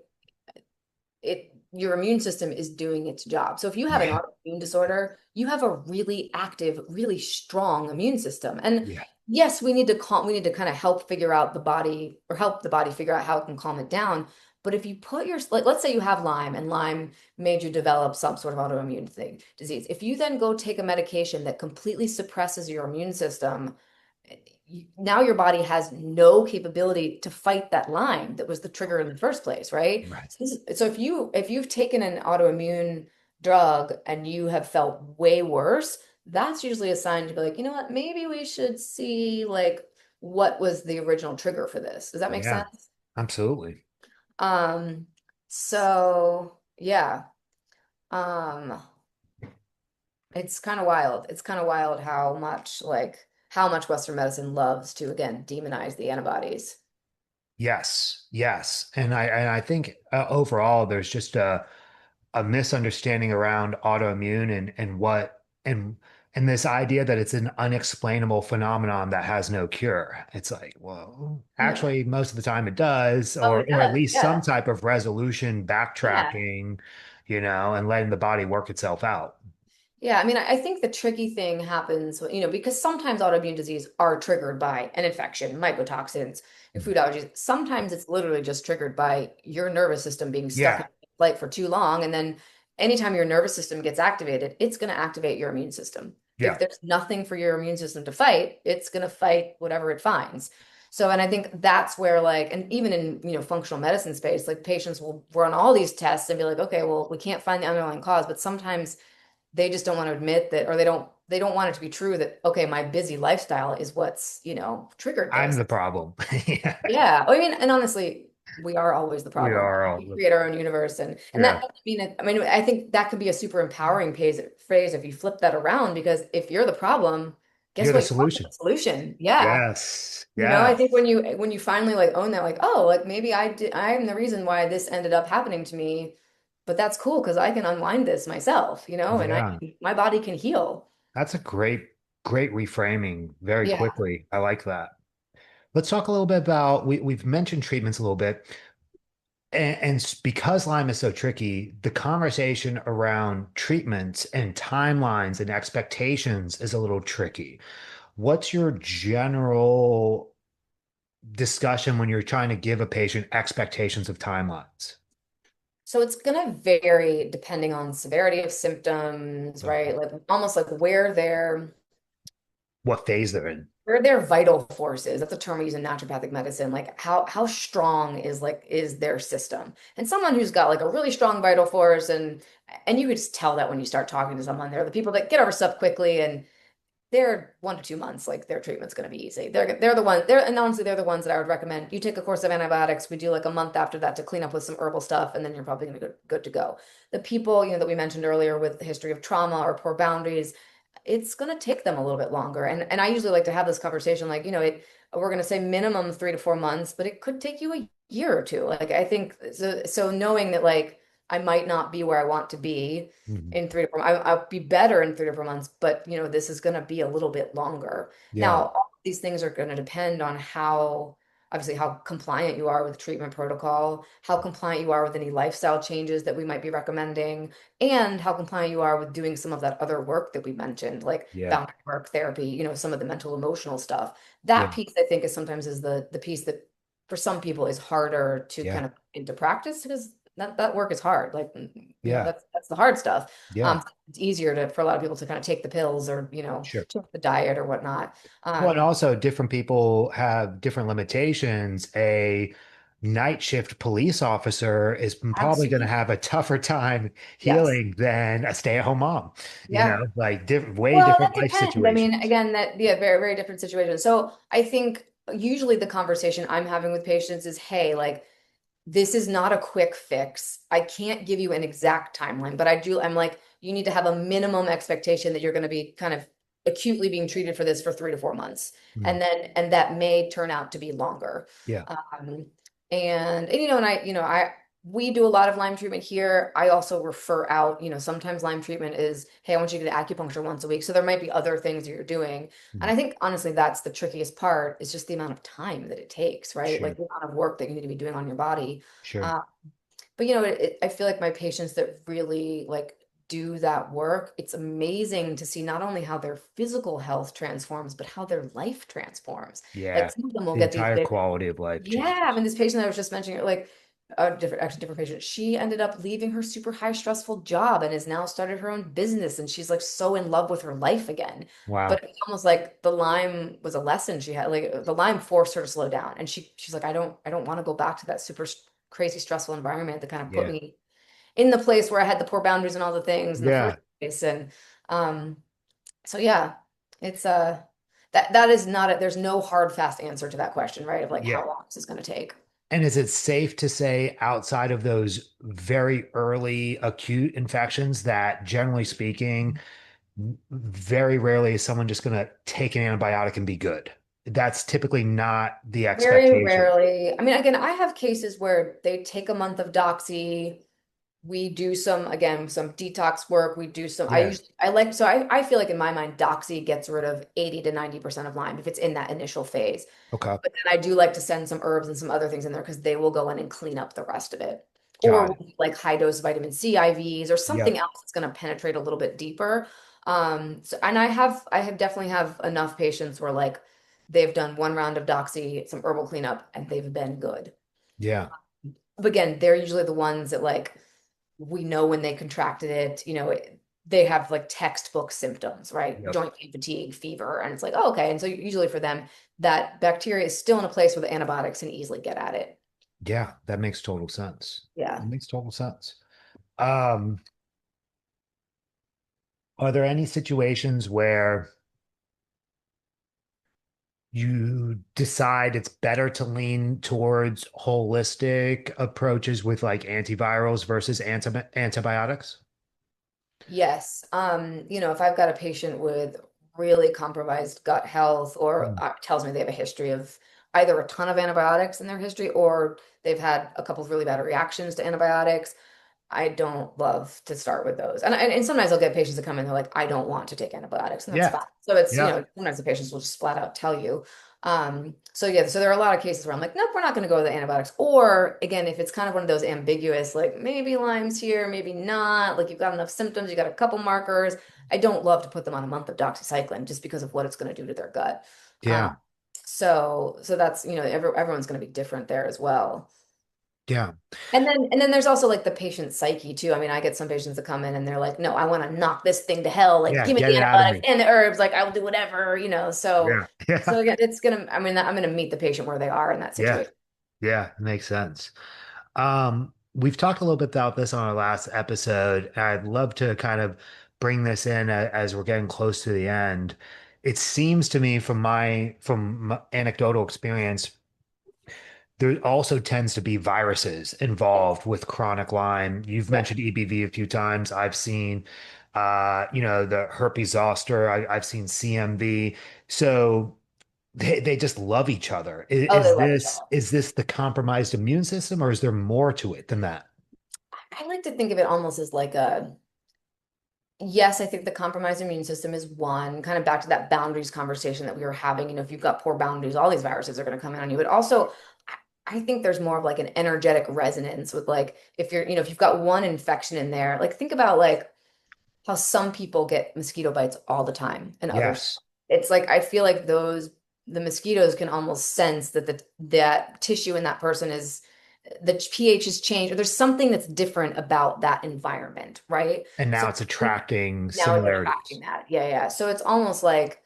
your immune system is doing its job. So if you have an Yeah. autoimmune disorder, you have a really active, really strong immune system. And Yeah. yes, we need to kind of help figure out the body, or help the body figure out how it can calm it down. But if you put like, let's say you have Lyme and Lyme made you develop some sort of autoimmune disease. If you then go take a medication that completely suppresses your immune system, now your body has no capability to fight that Lyme that was the trigger in the first place, right? Right. So if you've taken an autoimmune drug and you have felt way worse, that's usually a sign to be like, you know what, maybe we should see like what was the original trigger for this. Does that make Yeah. sense? Absolutely. Um, so yeah. Um, it's kind of wild. It's kind of wild how much Western medicine loves to again demonize the antibodies. Yes. Yes. And I think overall there's just a misunderstanding around autoimmune and this idea that it's an unexplainable phenomenon that has no cure. It's like, well, No. actually, most of the time it does, Oh, it or at does. least some Yeah. type of resolution, Yeah. backtracking, and letting the body work itself out. Yeah, I mean, I think the tricky thing happens, because sometimes autoimmune disease are triggered by an infection, mycotoxins, and food allergies. Sometimes it's literally just triggered by your nervous system being stuck in Yeah, flight for too long. And then anytime your nervous system gets activated, it's going to activate your immune system. If yeah. there's nothing for your immune system to fight, it's going to fight whatever it finds. So, and I think that's where like, and even in, functional medicine space, like patients will run all these tests and be like, okay, well, we can't find the underlying cause, but sometimes they just don't want to admit that, or they don't want it to be true that, okay, my busy lifestyle is what's, triggered I'm this. the problem. Yeah, Yeah. I mean, and honestly, we are always the we problem. are all We create our own universe. And yeah. that, I mean, I think that could be a super empowering phrase if you flip that around, because if you're the problem, guess You're the what? You're also the solution. solution. Yeah. Yes, I think yes. when you finally like own that, like, oh, like maybe I'm the reason why this ended up happening to me, but that's cool because I can unwind this myself, and Yeah. my body can heal. That's a great reframing very Yeah. quickly. I like that. Let's talk a little bit about we've mentioned treatments a little bit. And because Lyme is so tricky, the conversation around treatments and timelines and expectations is a little tricky. What's your general discussion when you're trying to give a patient expectations of timelines? So it's gonna vary depending on severity of symptoms, Okay. right? Like almost like What phase they're in? where their vital force is. That's a term we use in naturopathic medicine. Like how strong is their system? And someone who's got like a really strong vital force, and you could just tell that when you start talking to someone. They're the people that get over stuff quickly, and they're 1 to 2 months, like their treatment's going to be easy. They're the ones, and honestly, they're the ones that I would recommend. You take a course of antibiotics. We do like a month after that to clean up with some herbal stuff, and then you're probably going to be good to go. The people, that we mentioned earlier with the history of trauma or poor boundaries, it's going to take them a little bit longer. And I usually like to have this conversation, like, we're going to say minimum 3 to 4 months, but it could take you a year or two. Like, I think so knowing that, like, I might not be where I want to be Mhm. in 3 to 4 months. I'll be better in 3 to 4 months, but this is going to be a little bit longer. Yeah, Now, all of these things are going to depend on obviously, how compliant you are with treatment protocol, how compliant you are with any lifestyle changes that we might be recommending, and how compliant you are with doing some of that other work that we mentioned, like yeah, boundary work, therapy, some of the mental emotional stuff. yeah, That piece, I think, is sometimes is the piece that for some people is harder to yeah, kind of into practice, because that work is hard. Like, yeah, that's the hard stuff. yeah. It's easier for a lot of people to kind of take the pills, or, Sure. change the diet or whatnot. Well, and Um, also different people have different limitations. A night shift police officer is probably going to Absolutely. have a tougher time Yes. healing than a stay-at-home mom, Yeah. like way Well, that different life depends. I mean, situations. again, that yeah, very, very different situation. So I think usually the conversation I'm having with patients is, hey, like, this is not a quick fix. I can't give you an exact timeline, but I'm like, you need to have a minimum expectation that you're going to be kind of acutely being treated for this for 3 to 4 months. Mm, And that may turn out to be longer. yeah, Um, and we do a lot of Lyme treatment here. I also refer out, sometimes Lyme treatment is, hey, I want you to get acupuncture once a week. So there might be other things that you're doing. And mm, I think honestly, that's the trickiest part, is just the amount of time that it takes, right? Like sure, the amount of work that you need to be doing on your body. sure. Uh, but I feel like my patients that really like do that work, it's amazing to see not only how their physical health transforms, but how their life transforms. Like Yeah, some of them will the get these entire big, quality of life yeah. I changes. mean, this patient that I was just mentioning, like a different patient, she ended up leaving her super high stressful job and has now started her own business, and she's like so in love with her life again. But Wow. it's almost like the Lyme was a lesson she had. Like the Lyme forced her to slow down, and she's like, I don't want to go back to that super crazy stressful environment that kind of put Yeah, me in the place where I had the poor boundaries and all the things in the first yeah, place. And um, so yeah, it's that is not there's no hard fast answer to that question, right? Of like yeah. how long this is going to take. And is it safe to say, outside of those very early acute infections, that generally speaking, very rarely is someone just going to take an antibiotic and be good? That's typically not the Very expectation. rarely. I mean, again, I have cases where they take a month of doxy. We do some detox work. We do some, Yeah. I feel like in my mind, doxy gets rid of 80 to 90% of Lyme if it's in that initial phase. Okay. But then I do like to send some herbs and some other things in there because they will go in and clean up the rest of it. Or Got we'll it. do, like high dose vitamin C IVs or something Yep. else that's going to penetrate a little bit deeper. So, and I have definitely have enough patients where like they've done one round of doxy, some herbal cleanup, and they've been good. Yeah. But again, they're usually the ones that like we know when they contracted it, they have like textbook symptoms, right? Yep. Joint pain, fatigue, fever, and it's like, oh, okay. And so usually for them, that bacteria is still in a place where the antibiotics can easily get at it. Yeah, that makes total sense. Yeah. It makes total sense. Um, are there any situations where you decide it's better to lean towards holistic approaches with like antivirals versus antibiotics? Yes. If I've got a patient with really compromised gut health or Mm. tells me they have a history of either a ton of antibiotics in their history or they've had a couple of really bad reactions to antibiotics, I don't love to start with those. And sometimes I'll get patients that come in, they're like, I don't want to take antibiotics, and that's Yeah. fine. So it's, Yeah. sometimes the patients will just flat out tell you. So yeah, so there are a lot of cases where I'm like, nope, we're not going to go with the antibiotics. Or again, if it's kind of one of those ambiguous, like maybe Lyme's here, maybe not, like you've got enough symptoms, you got a couple markers. I don't love to put them on a month of doxycycline just because of what it's going to do to their gut. Um, Yeah. so that's, everyone's going to be different there as well. Yeah. And then there's also like the patient psyche too. I mean, I get some patients that come in and they're like, "No, I want to knock this thing to hell. Like, Yeah. give me Get the it out of antibiotics me. and the herbs. Like, I will do whatever." So, Yeah. Yeah. so again, it's gonna. I mean, I'm gonna meet the patient where they are in that Yeah. situation. Yeah. Makes sense. We've talked a little bit about this on our last episode. I'd love to kind of bring this in as we're getting close to the end. It seems to me from my anecdotal experience, there also tends to be viruses involved with chronic Lyme. You've Yeah. mentioned EBV a few times. I've seen, the herpes zoster. I've seen CMV. So they just love each other. Oh, they love each other. Is this the compromised immune system, or is there more to it than that? I like to think of it almost as like a yes, I think the compromised immune system is one, kind of back to that boundaries conversation that we were having. If you've got poor boundaries, all these viruses are going to come in on you. But also, I think there's more of like an energetic resonance with like if you've got one infection in there, like think about like how some people get mosquito bites all the time and others. Yes. It's like I feel like the mosquitoes can almost sense that that tissue in that person is the pH has changed or there's something that's different about that environment, right? And So now it's attracting now it's attracting similarities. that. Yeah, yeah. So it's almost like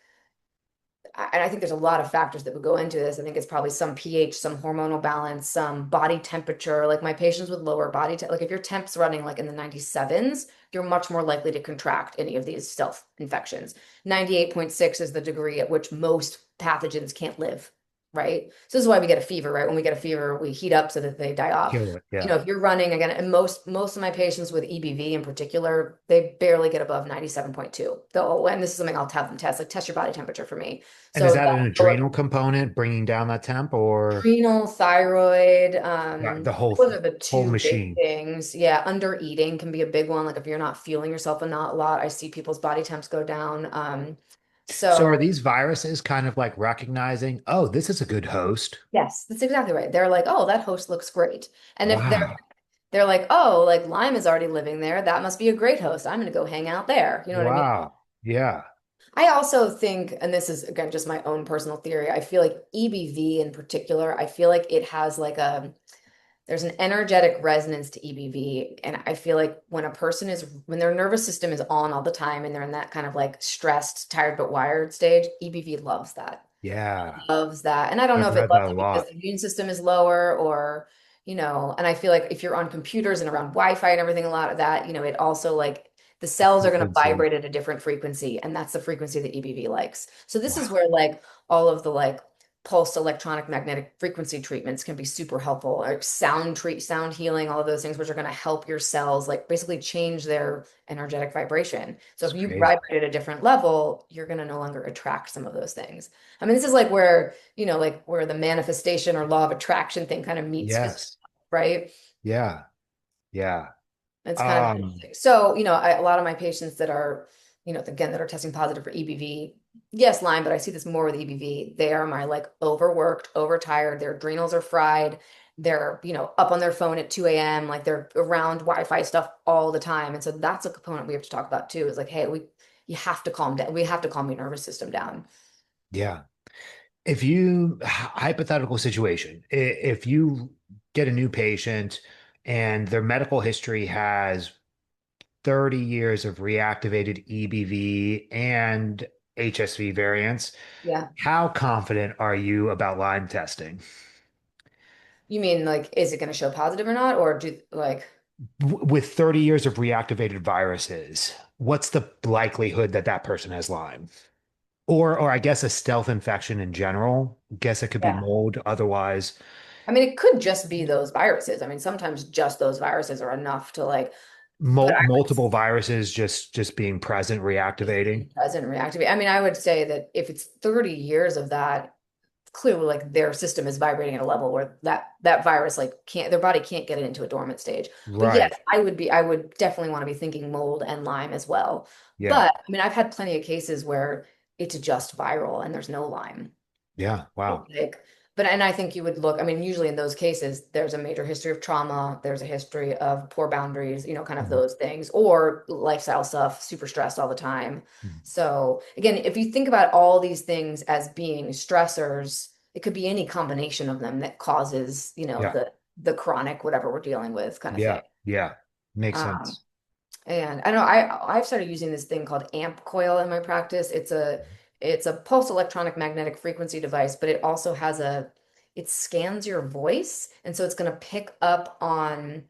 and I think there's a lot of factors that would go into this. I think it's probably some pH, some hormonal balance, some body temperature. Like my patients with lower body like if your temp's running like in the 97s, you're much more likely to contract any of these self infections. 98.6 is the degree at which most pathogens can't live, right? So this is why we get a fever, right? When we get a fever, we heat up so that they die off. Kill it. Yeah. If you're running again, and most of my patients with EBV in particular, they barely get above 97.2. Though, and this is something I'll have them test, like test your body temperature for me. And is So that an that's adrenal component bringing down that temp, or adrenal, thyroid, the those are the whole two big machine? things. Yeah, under eating can be a big one. Like if you're not feeling yourself a lot, I see people's body temps go down. So are So these viruses kind of like recognizing, oh, this is a good host? yes, that's exactly right. They're like, oh, that host looks great. And if Wow. they're like, oh, like Lyme is already living there, that must be a great host. I'm gonna go hang out there. You know what I mean? Wow. Yeah. I also think, and this is again just my own personal theory, I feel like EBV in particular, I feel like it has like there's an energetic resonance to EBV. And I feel like when their nervous system is on all the time and they're in that kind of like stressed, tired but wired stage, EBV loves that. Yeah. Loves that. And I don't know I've if it read that loves a it because lot. the immune system is lower and I feel like if you're on computers and around Wi-Fi and everything, a lot of that, it also like the The cells are going to frequency. vibrate at a different frequency, and that's the frequency that EBV likes. So this is Wow. where like all of the like pulsed electronic magnetic frequency treatments can be super helpful. Like sound healing, all of those things, which are going to help your cells like basically change their energetic vibration. So It's if you crazy. vibrate at a different level, you're going to no longer attract some of those things. I mean, this is like where, like where the manifestation or law of attraction thing kind of meets physics, Yes. right? Yeah. Yeah. It's kind of Um, interesting. So, a lot of my patients that are, again, that are testing positive for EBV, yes, Lyme, but I see this more with EBV. They are my like overworked, overtired, their adrenals are fried. They're, up on their phone at 2 a.m. Like they're around Wi-Fi stuff all the time. And so that's a component we have to talk about too, is like, hey, you have to calm down. We have to calm your nervous system down. Yeah. If you, hypothetical situation, if you get a new patient and their medical history has 30 years of reactivated EBV and HSV variants, Yeah. how confident are you about Lyme testing? You mean like, is it going to show positive or not? Or do like, With 30 years of reactivated viruses, what's the likelihood that that person has Lyme? Or I guess a stealth infection in general. Guess it could be yeah. mold. Otherwise, I mean, it could just be those viruses. I mean, sometimes just those viruses are enough to like, but I would multiple viruses just being present, reactivating. doesn't reactivate. I mean, I would say that if it's 30 years of that, clearly like their system is vibrating at a level where that virus like can't their body can't get it into a dormant stage. But yes, Right. I would definitely want to be thinking mold and Lyme as well. Yeah. But I mean, I've had plenty of cases where it's just viral and there's no Lyme. Yeah. Wow. Like, but and I think you would look, I mean, usually in those cases, there's a major history of trauma, there's a history of poor boundaries, kind of Mhm. those things, or lifestyle stuff, super stressed all the time. Mhm. So again, if you think about all these things as being stressors, it could be any combination of them that causes, Yeah. the chronic whatever we're dealing with kind of thing. Yeah. Yeah. Makes Um, sense. and I know I've started using this thing called amp coil in my practice. It's a pulse electronic magnetic frequency device, but it also has it scans your voice, and so it's going to pick up on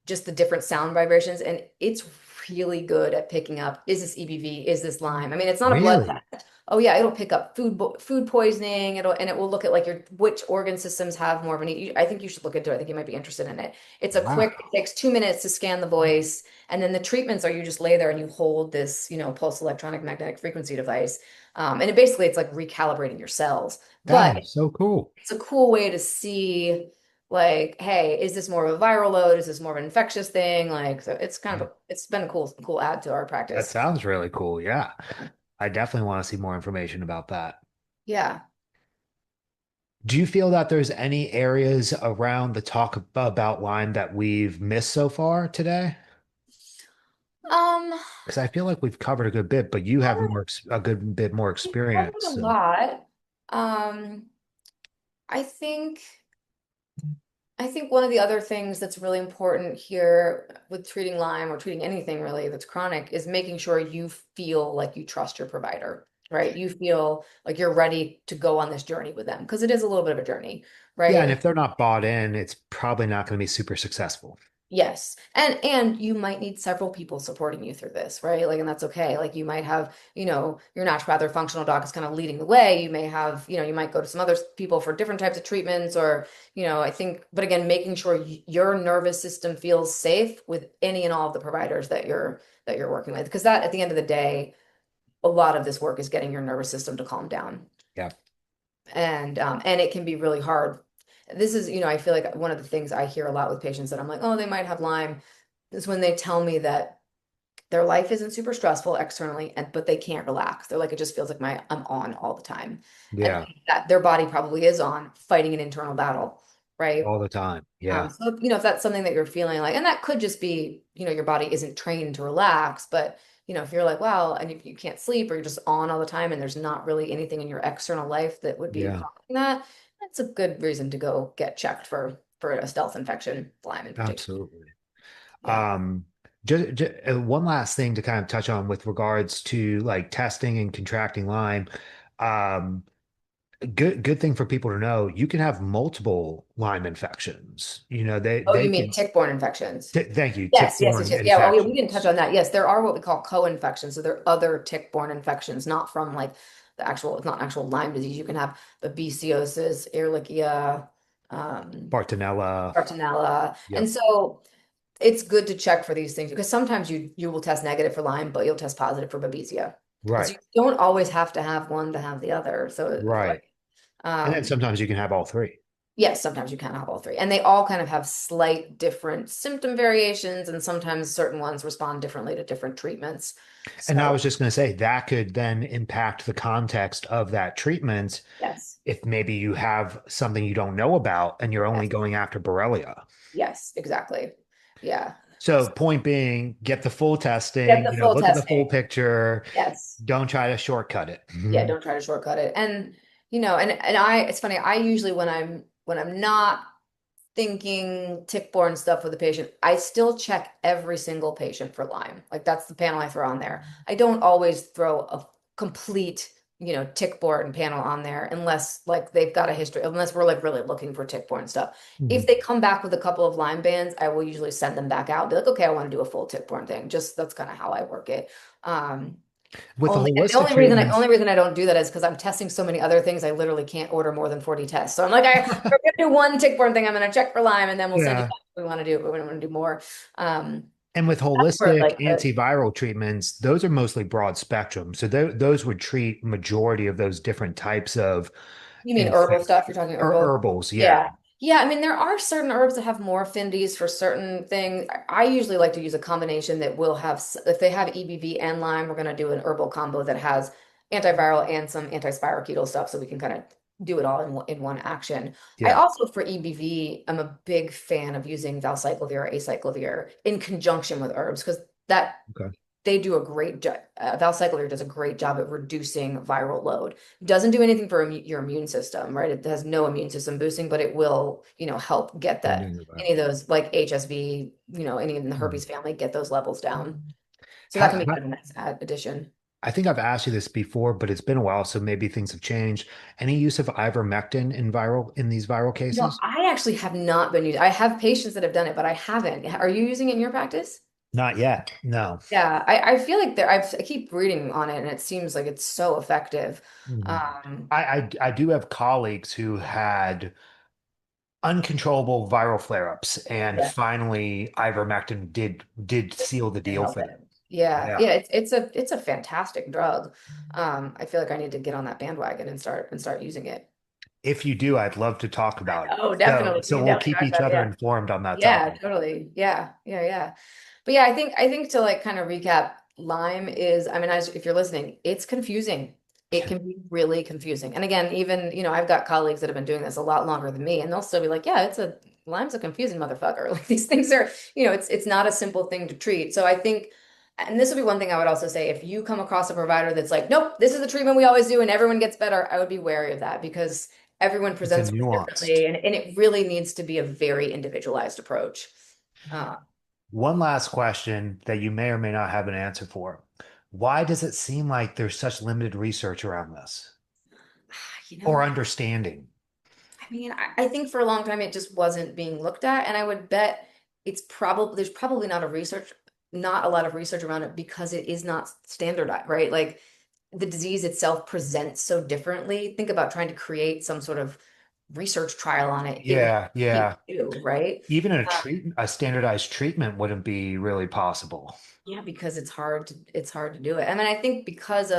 just the different sound vibrations, and it's really good at picking up, is this EBV, is this Lyme? I mean, it's not a blood Really? test. Oh yeah, it'll pick up food poisoning. It will look at like your which organ systems have more of an. I think you should look into it. I think you might be interested in it. It Wow. takes 2 minutes to scan the voice, and then the treatments are you just lay there and you hold this, pulse electronic magnetic frequency device, and it's like recalibrating your cells. That But is so cool. it's a cool way to see like, hey, is this more of a viral load? Is this more of an infectious thing? Like, so it's kind Yeah. of it's been a cool add to our That practice. sounds really cool. Yeah. I definitely want to see more information about that. Yeah. Do you feel that there's any areas around the talk about Lyme that we've missed so far today? Um, Because I feel like we've covered a good bit, but you have a good bit more we covered experience. a So lot. Um, I think I think one of the other things that's really important here with treating Lyme or treating anything really that's chronic is making sure you feel like you trust your provider, right? You feel like you're ready to go on this journey with them because it is a little bit of a journey, yeah, and right? if they're not bought in, it's probably not going to be super successful. Yes. And you might need several people supporting you through this, right? Like, and that's okay. Like you might have, your naturopath or functional doc is kind of leading the way. You may have, you might go to some other people for different types of treatments or, I think, but again, making sure your nervous system feels safe with any and all of the providers that you're working with. Because that at the end of the day, a lot of this work is getting your nervous system to calm down Yeah. and it can be really hard. This is, I feel like one of the things I hear a lot with patients that I'm like, oh, they might have Lyme, is when they tell me that their life isn't super stressful externally, and but they can't relax. They're like, it just feels like I'm on all the time, and Yeah. that their body probably is on fighting an internal battle, right? All the time. Yeah. So if that's something that you're feeling like, and that could just be, your body isn't trained to relax, but if you're like, wow, and if you can't sleep or you're just on all the time and there's not really anything in your external life that would be Yeah. causing that, that's a good reason to go get checked for a stealth infection, Lyme in particular. Absolutely. Yeah. Um, just, one last thing to kind of touch on with regards to like testing and contracting Lyme. Um, good thing for people to know, you can have multiple Lyme infections. Oh, They you mean can tick-borne infections? thank you, Yes, yes, yes, tick-borne yes. Yeah. Oh, yeah. We didn't touch infections. on that. Yes, there are what we call co-infections. So there are other tick-borne infections, not from like it's not actual Lyme disease. You can have babesiosis, Ehrlichia, um, Bartonella. Bartonella. And Yep. so it's good to check for these things because sometimes you will test negative for Lyme, but you'll test positive for Babesia. And so Right. you don't always have to have one to have the other. So Right. like, And then um, sometimes you can have all three. yes, sometimes you can have all three. And they all kind of have slight different symptom variations, and sometimes certain ones respond differently to different treatments. And I So, was just going to say that could then impact the context of that treatment yes, if maybe you have something you don't know about and you're only yes, going after Borrelia. yes, exactly. Yeah. So point being, get the full Get testing, the full look at the full testing. picture. Yes. Don't try to shortcut it. Yeah, Mhm. don't try to shortcut it. And and I it's funny, I usually when I'm not thinking tick-borne stuff with the patient, I still check every single patient for Lyme. Like that's the panel I throw on there. I don't always throw a complete, tick-borne panel on there unless like they've got a history, unless we're like really looking for tick-borne stuff. If Mhm. they come back with a couple of Lyme bands, I will usually send them back out, be like, okay, I want to do a full tick-borne thing. Just that's kind of how I work it. Um, With the the holistic only reason treatments, I don't do that is because I'm testing so many other things. I literally can't order more than 40 tests. So I'm like, we're gonna do one tick-borne thing. I'm gonna check for Lyme, and then we'll send you yeah. back if we want to do it, but we don't want to do more. Um, And with that's where holistic like antiviral treatments, those are mostly broad spectrum. So those would treat majority of those different types of you mean herbal infect stuff? You're talking or herbal? herbals. Yeah. Yeah. Yeah, I mean, there are certain herbs that have more affinities for certain things. I usually like to use a combination that will have, if they have EBV and Lyme, we're going to do an herbal combo that has antiviral and some anti-spirochetal stuff so we can kind of do it all in one action. I Yeah. also, for EBV, I'm a big fan of using valcyclovir or acyclovir in conjunction with herbs because that Okay. they do a great job. Valcyclovir does a great job at reducing viral load. Doesn't do anything for your immune system, right? It has no immune system boosting, but it will, help get Bring that down your viral any of load. those like HSV, any in the Mhm. herpes family, get those levels down. So that can Ha- be ha- kind of a nice addition. I think I've asked you this before, but it's been a while, so maybe things have changed. Any use of ivermectin in these viral cases? I actually have not been using. I have patients that have done it, but I haven't. Are you using it in your practice? Not yet. No. Yeah, I feel like I keep reading on it, and it seems like it's so effective. Mhm. Um, I do have colleagues who had uncontrollable viral flare-ups, and yeah. finally ivermectin did seal the To deal help for it. them. Yeah, Yeah. yeah, it's a fantastic drug. I feel like I need to get on that bandwagon and start using it. If you do, I'd love to talk about it. Oh, So definitely. We so can we'll definitely keep talk each about it. other Yeah. informed on that Yeah, topic. totally. Yeah, yeah, yeah. But yeah, I think to like kind of recap, Lyme is, I mean, if you're listening, it's confusing. It can be really confusing. And again, even, I've got colleagues that have been doing this a lot longer than me, and they'll still be like, yeah, Lyme's a confusing motherfucker. Like these things are, it's not a simple thing to treat. So I think, and this would be one thing I would also say, if you come across a provider that's like, nope, this is the treatment we always do and everyone gets better, I would be wary of that because everyone It's a presents with it nuanced. differently, and it really needs to be a very individualized approach. Uh, One last question that you may or may not have an answer for. Why does it seem like there's such limited research around this you or know, understanding? I mean, I think for a long time it just wasn't being looked at, and I would bet there's probably not a lot of research around it because it is not standardized, right? Like the disease itself presents so differently. Think about trying to create some sort of research trial on it. It would Yeah, be yeah. new, right? Even Uh, a standardized treatment wouldn't be really possible. yeah, because it's hard to do it. I mean, I think because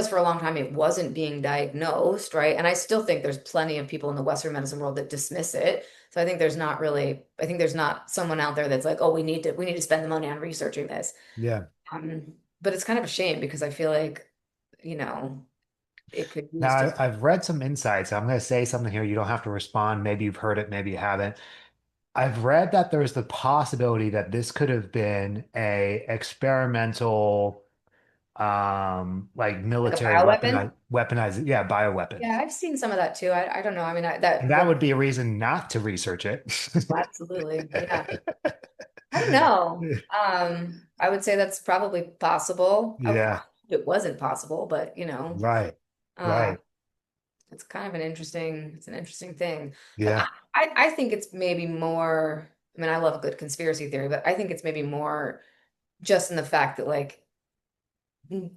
for a long time it wasn't being diagnosed, right? And I still think there's plenty of people in the Western medicine world that dismiss it. So I think there's not someone out there that's like, oh, we need to spend the money on researching this. Yeah. But it's kind of a shame because I feel like, you know, it could Now, use to. I've read some insights. I'm going to say something here. You don't have to respond. Maybe you've heard it, maybe you haven't. I've read that there's the possibility that this could have been a experimental, like Like a military bioweapon. weaponized, yeah, bioweapon. Yeah, I've seen some of that too. I don't know. I mean, And that that well, would be a reason not to research it. absolutely. Yeah. I don't know. I would say that's probably possible. I would Yeah, it wasn't possible, but right, uh, right. it's an interesting thing. But Yeah, I think it's maybe more, I mean, I love a good conspiracy theory, but I think it's maybe more just in the fact that like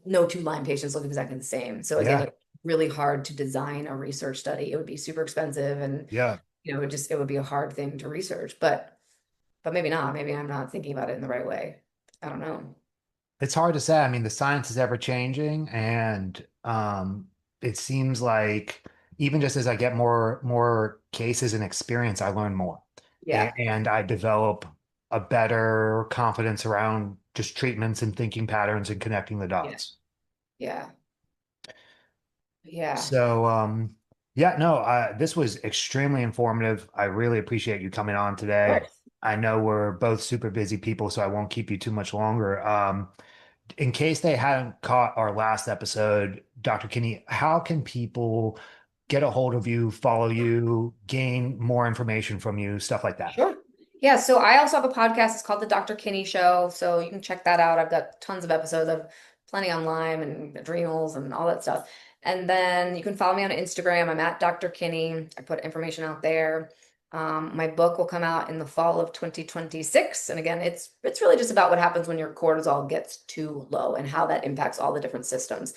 no two Lyme patients look exactly the same. So again, yeah, it's really hard to design a research study. It would be super expensive and yeah. it would be a hard thing to research, but maybe not. Maybe I'm not thinking about it in the right way. I don't know. It's hard to say. I mean, the science is ever changing, and it seems like even just as I get more cases and experience, I learn more, Yeah. and I develop a better confidence around just treatments and thinking patterns and connecting the Yeah. dots. Yeah. Yeah. So, yeah, no, this was extremely informative. I really appreciate you coming on Of today. course. I know we're both super busy people, so I won't keep you too much longer. In case they hadn't caught our last episode, Dr. Kinney, how can people get a hold of you, follow you, gain more information from you, stuff like that? Sure. Yeah, so I also have a podcast. It's called The Dr. Kinney Show. So you can check that out. I've got tons of episodes. I've plenty on Lyme and adrenals and all that stuff. And then you can follow me on Instagram. I'm at Dr. Kinney. I put information out there. My book will come out in the fall of 2026. And again, it's really just about what happens when your cortisol gets too low and how that impacts all the different systems.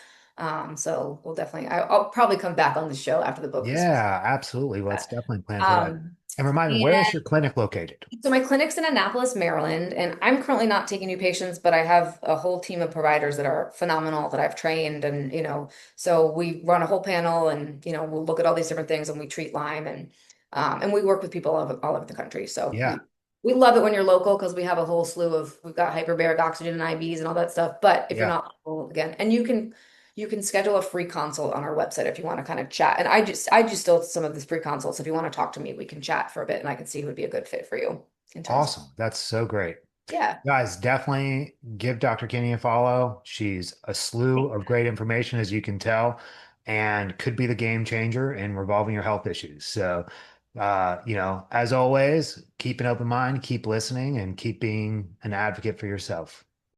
So we'll definitely, I'll probably come back on the show after the book is. Yeah, absolutely. Let's definitely plan for that. Um, And remind me, where is and your clinic located? so my clinic's in Annapolis, Maryland, and I'm currently not taking new patients, but I have a whole team of providers that are phenomenal that I've trained and so we run a whole panel and we'll look at all these different things and we treat Lyme and we work with people all over the country. So Yeah, we love it when you're local because we have a whole slew of we've got hyperbaric oxygen and IVs and all that stuff. But if you're yeah. not local, again, and you can schedule a free consult on our website if you want to kind of chat. And I just still some of this free consults. If you want to talk to me, we can chat for a bit and I can see who would be a good fit for you in terms of Awesome. That's so great. yeah. Guys, definitely give Dr. Kinney a follow. She's a slew of great information, as you can tell, and could be the game changer in resolving your health issues. So, as always, keep an open mind, keep listening, and keep being an advocate for yourself.